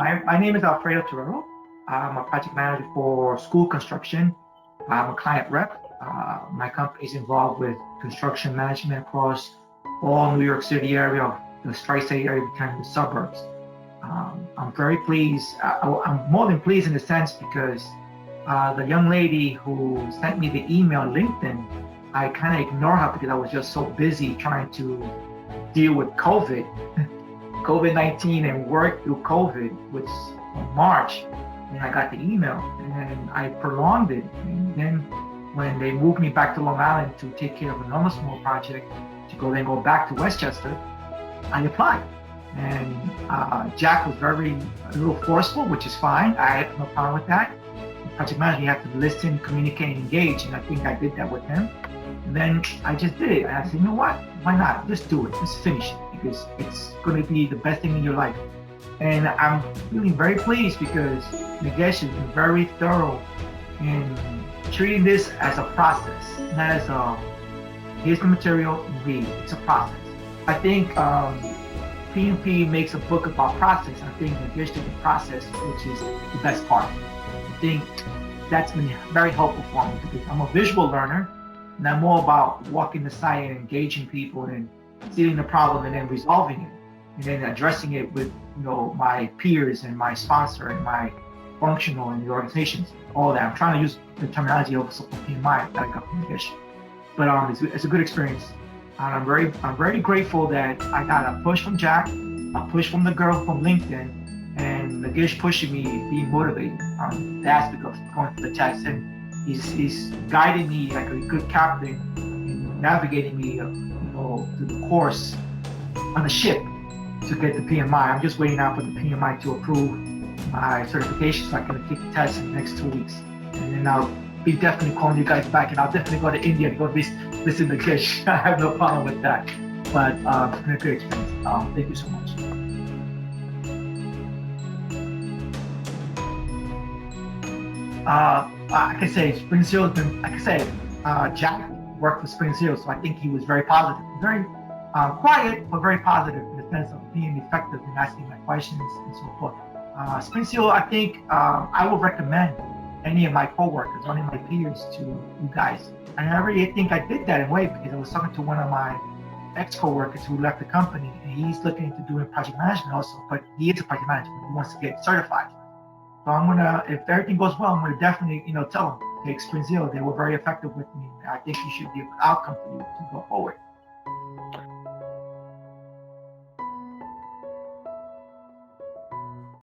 My name is Alfredo Torero. I'm a project manager for school construction. I'm a client rep. My company is involved with construction management across all New York City area, the tri-state area, kind of the suburbs. I'm very pleased. I'm more than pleased in a sense because the young lady who sent me the email LinkedIn, I kind of ignored her because I was just so busy trying to deal with COVID-19 and work through COVID, which in March, and I got the email and I prolonged it. And then when they moved me back to Long Island to take care of another small project, to go back to Westchester, I applied. And Jack was a little forceful, which is fine. I had no problem with that. Project manager, you have to listen, communicate, and engage, and I think I did that with him. And then I just did it. And I said, you know what? Why not? Just do it. Just finish it because it's going to be the best thing in your life. And I'm feeling very pleased because Nagesh has been very thorough in treating this as a process, not as a here's the material, read. It's a process. I think PMP makes a book about process. I think Nagesh did the process, which is the best part. I think that's been very helpful for me because I'm a visual learner and I'm more about walking the site and engaging people and seeing the problem and then resolving it and then addressing it with my peers and my sponsor and my functional and the organizations, all that. I'm trying to use the terminology of PMI that I got from Nagesh. But it's a good experience. And I'm very grateful that I got a push from Jack, a push from the girl from LinkedIn, and Nagesh pushing me, being motivated on the aspect of going for the test. And he's guiding me like a good captain in navigating me, through the course on the ship to get the PMI. I'm just waiting out for the PMI to approve my certification so I can take the test in the next 2 weeks. And then I'll be definitely calling you guys back, and I'll definitely go to India to go listen to Nagesh. I have no problem with that. But it's been a great experience. Thank you so much. I can say Sprintzeal has been, Jack worked for Sprintzeal, so I think he was very positive, very quiet, but very positive in the sense of being effective in asking my questions and so forth. Sprintzeal, I think I would recommend any of my coworkers, any of my peers to you guys. And I really think I did that in a way because I was talking to one of my ex-coworkers who left the company, and he's looking into doing project management also, but he is a project manager, but he wants to get certified. So I'm gonna, if everything goes well, I'm gonna definitely, tell them, take Sprintzeal. They were very effective with me. I think it should be a good outcome for you to go forward.